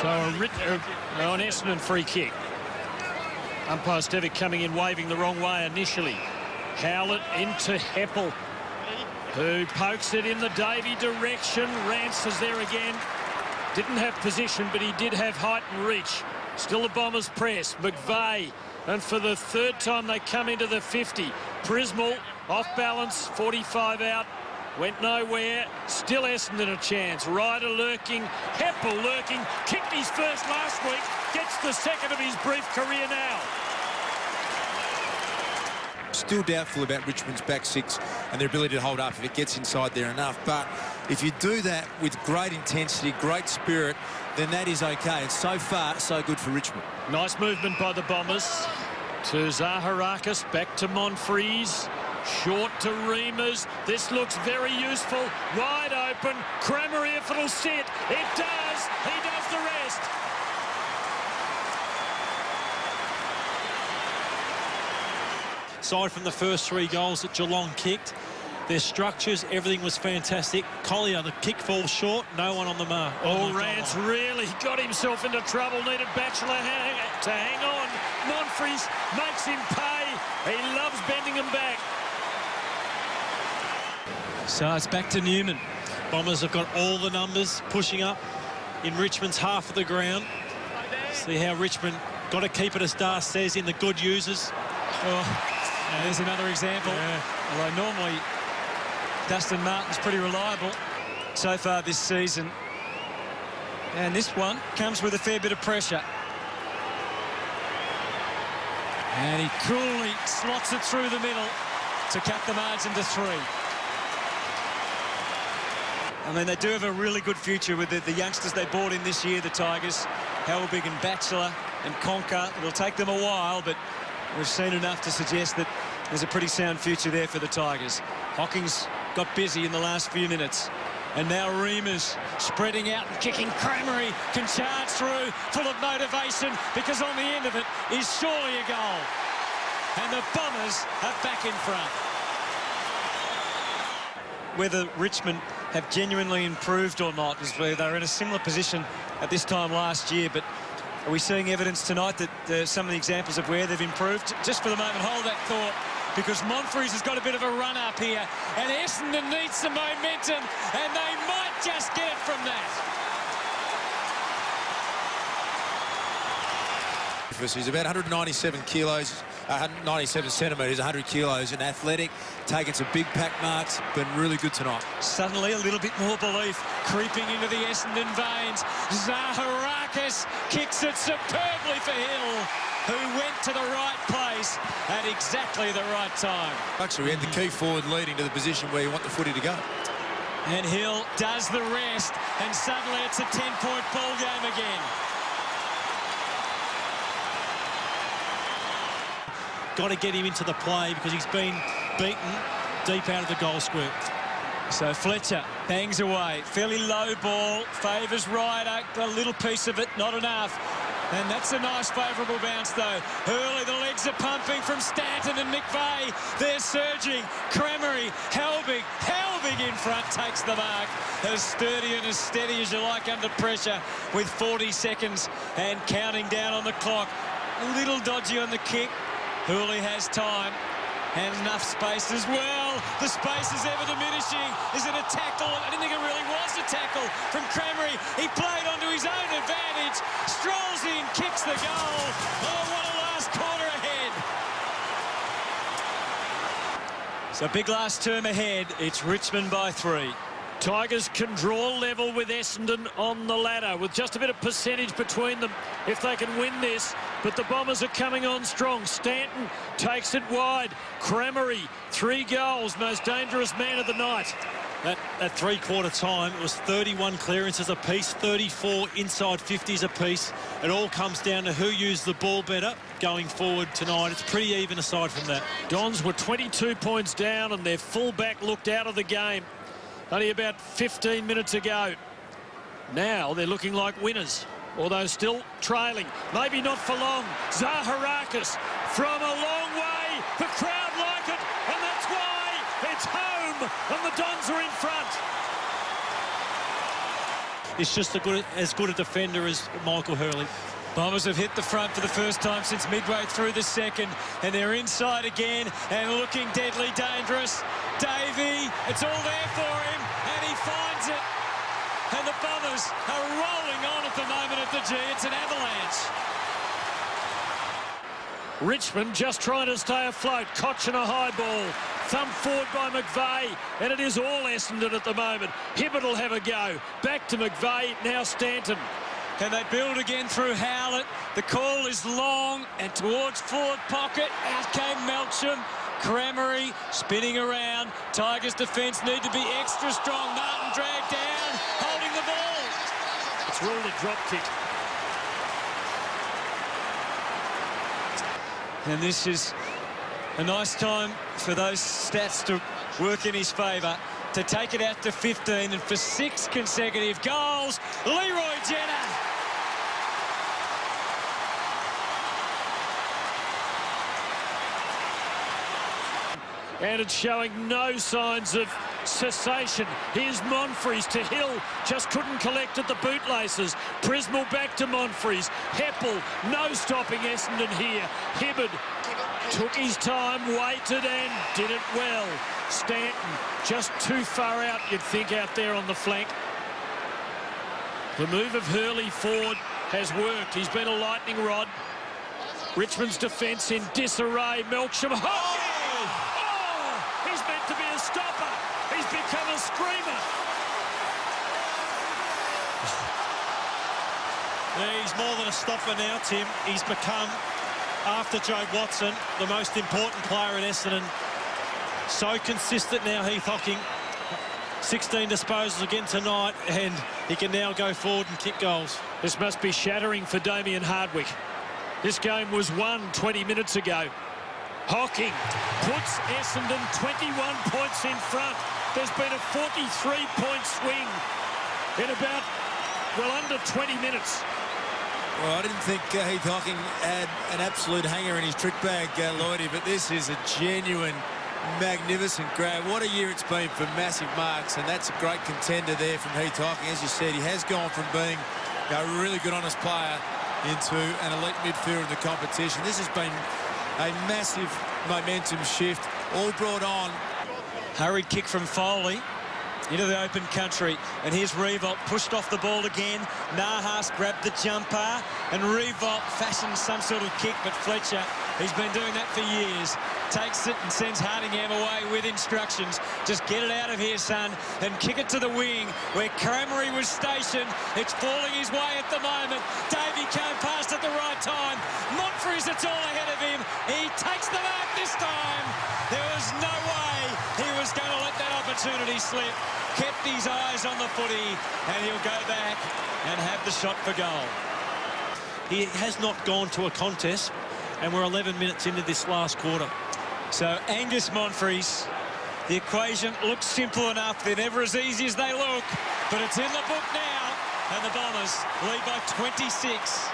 So an Essendon free kick. Umpire Stevic coming in, waving the wrong way initially. Howlett into Heppel, who pokes it in the Davey direction. Rance is there again. Didn't have position, but he did have height and reach. Still the Bombers press. McVeigh, and for the third time they come into the 50. Prismal off balance, 45 out. Went nowhere. Still Essendon a chance. Ryder lurking. Heppel lurking. Kicked his first last week. Gets the second of his brief career now. Still doubtful about Richmond's back six and their ability to hold up if it gets inside there enough. But if you do that with great intensity, great spirit, then that is okay. And so far, so good for Richmond. Nice movement by the Bombers. To Zaharakis. Back to Monfries. Short to Reamers. This looks very useful. Wide open. Kramer if it'll sit. It does. He does the rest. Aside from the first 3 goals that Geelong kicked, their structures, everything was fantastic. Collier, the kick falls short, no one on the mark. Oh, Rance really got himself into trouble. Needed Batchelor to hang on. Monfries makes him pay. He loves bending him back. So it's back to Newman. Bombers have got all the numbers pushing up in Richmond's half of the ground. See how Richmond got to keep it, as Dar says, in the good users. Oh, there's another example. Yeah. Although normally Dustin Martin's pretty reliable so far this season. And this one comes with a fair bit of pressure. And he coolly slots it through the middle to cut the margin to 3. I mean, they do have a really good future with the youngsters they brought in this year, the Tigers. Helbig and Batchelor and Conker. It'll take them a while, but we've seen enough to suggest that there's a pretty sound future there for the Tigers. Hockings got busy in the last few minutes. And now Reamers spreading out and kicking. Kramery can charge through, full of motivation, because on the end of it is surely a goal. And the Bombers are back in front. Whether Richmond have genuinely improved or not, is where they're in a similar position at this time last year, but are we seeing evidence tonight that some of the examples of where they've improved? Just for the moment, hold that thought, because Monfries has got a bit of a run up here, and Essendon needs some momentum, and they might just get it from that. He's about 197 kilos, 197 centimetres, 100 kilos, and athletic, taking some big pack marks, been really good tonight. Suddenly a little bit more belief creeping into the Essendon veins. Zaharakis kicks it superbly for Hill, who went to the right place at exactly the right time. Actually, we had the key forward leading to the position where you want the footy to go. And Hill does the rest, and suddenly it's a 10-point ball game again. Got to get him into the play because he's been beaten deep out of the goal square. So Fletcher bangs away. Fairly low ball. Favours Ryder. Got a little piece of it. Not enough. And that's a nice favourable bounce, though. Early, the legs are pumping from Stanton and McVeigh. They're surging. Kramery, Helbig in front takes the mark. As sturdy and as steady as you like under pressure with 40 seconds and counting down on the clock. A little dodgy on the kick. Hooley has time and enough space as well. The space is ever diminishing. Is it a tackle? I didn't think it really was a tackle from Kramery. He played onto his own advantage. Strolls in, kicks the goal. Oh, what a last quarter ahead. So big last term ahead. It's Richmond by 3. Tigers can draw level with Essendon on the ladder, with just a bit of percentage between them if they can win this. But the Bombers are coming on strong. Stanton takes it wide. Kramery, 3 goals, most dangerous man of the night. At three-quarter time, it was 31 clearances apiece, 34 inside 50s apiece. It all comes down to who used the ball better going forward tonight. It's pretty even aside from that. Dons were 22 points down and their fullback looked out of the game only about 15 minutes ago. Now they're looking like winners, although still trailing. Maybe not for long. Zaharakis from a long way. The crowd like it, and that's why it's home, and the Dons are in front. is just as good a defender as Michael Hurley. Bombers have hit the front for the first time since midway through the second, and they're inside again and looking deadly dangerous. Davey, it's all there for him, and he finds it. And the Bombers are rolling on at the moment at the G. It's an avalanche. Richmond just trying to stay afloat. Koch and a high ball. Thumb forward by McVeigh, and it is all Essendon at the moment. Hibbert will have a go. Back to McVeigh, now Stanton. And they build again through Howlett. The call is long and towards forward pocket. Out came Melksham. Cramery spinning around. Tigers defence need to be extra strong. Martin dragged down, holding the ball. It's ruled a drop kick. And this is a nice time for those stats to work in his favour. To take it out to 15, and for 6 consecutive goals, Leroy Jenner. And it's showing no signs of cessation. Here's Monfries to Hill. Just couldn't collect at the bootlaces. Prismal back to Monfries. Heppel, no stopping Essendon here. Hibbert took his time, waited and did it well. Stanton just too far out, you'd think, out there on the flank. The move of Hurley forward has worked. He's been a lightning rod. Richmond's defence in disarray. Melksham. He's meant to be a stopper. He's become a screamer. He's more than a stopper now, Tim. He's become, after Joe Watson, the most important player in Essendon. So consistent now, Heath Hocking. 16 disposals again tonight, and he can now go forward and kick goals. This must be shattering for Damien Hardwick. This game was won 20 minutes ago. Hocking puts Essendon 21 points in front. There's been a 43-point swing in about, well, under 20 minutes. Well, I didn't think Heath Hocking had an absolute hanger in his trick bag, Lloydie, but this is a genuine, magnificent grab. What a year it's been for massive marks, and that's a great contender there from Heath Hocking. As you said, he has gone from being a really good, honest player into an elite midfielder in the competition. This has been a massive momentum shift, all brought on. Hurried kick from Foley into the open country, and here's Revolt pushed off the ball again. Nahas grabbed the jumper, and Revolt fashioned some sort of kick, but Fletcher, he's been doing that for years, takes it and sends Hardingham away with instructions. Just get it out of here, son, and kick it to the wing where Cramery was stationed. It's falling his way at the moment. Davey came past at the right time. Monfries, it's all ahead of him. He takes the mark this time. There was no way he was going to let that opportunity slip. Kept his eyes on the footy, and he'll go back and have the shot for goal. He has not gone to a contest, and we're 11 minutes into this last quarter. So Angus Monfries, the equation looks simple enough. They're never as easy as they look, but it's in the book now, and the Bombers lead by 26.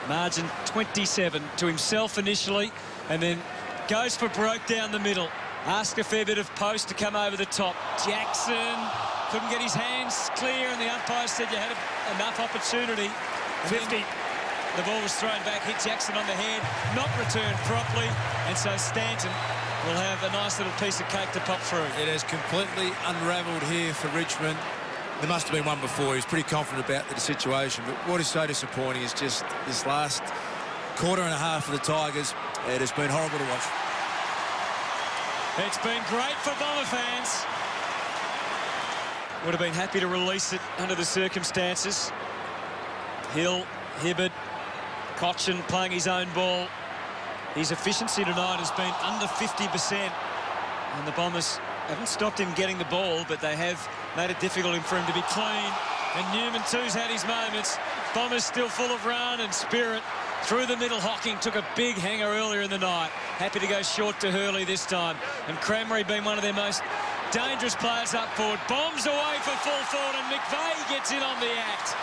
Margin 27 to himself initially, and then goes for broke down the middle. Asked a fair bit of post to come over the top. Jackson couldn't get his hands clear, and the umpire said you had enough opportunity. 50. The ball was thrown back, hit Jackson on the head, not returned properly, and so Stanton will have a nice little piece of cake to pop through. It has completely unravelled here for Richmond. There must have been one before. He was pretty confident about the situation, but what is so disappointing is just this last quarter and a half for the Tigers. It has been horrible to watch. It's been great for Bomber fans. Would have been happy to release it under the circumstances. Hill, Hibbert, Cochin playing his own ball. His efficiency tonight has been under 50%. And the Bombers haven't stopped him getting the ball, but they have made it difficult for him to be clean. And Newman too's had his moments. Bombers still full of run and spirit. Through the middle, Hocking took a big hanger earlier in the night. Happy to go short to Hurley this time. And Cramery being one of their most dangerous players up forward. Bombs away for full forward, and McVeigh gets in on the act.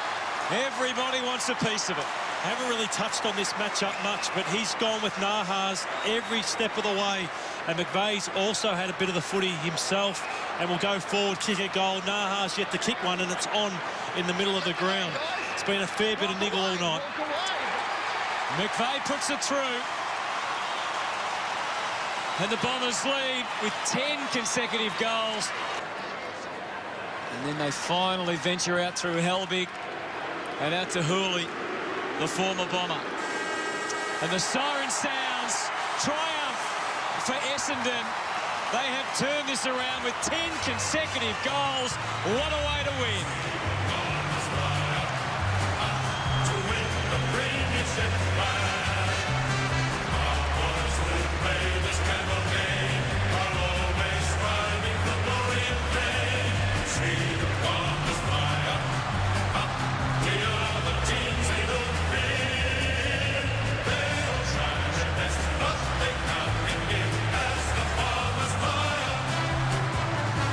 Everybody wants a piece of it. Haven't really touched on this matchup much, but he's gone with Nahas every step of the way. And McVeigh's also had a bit of the footy himself and will go forward, kick a goal. Nahas yet to kick one, and it's on in the middle of the ground. It's been a fair bit of niggle all night. McVeigh puts it through. And the Bombers lead with 10 consecutive goals. And then they finally venture out through Helbig and out to Hooley, the former Bomber. And the siren sounds. Triumph for Essendon. They have turned this around with 10 consecutive goals. What a way to win.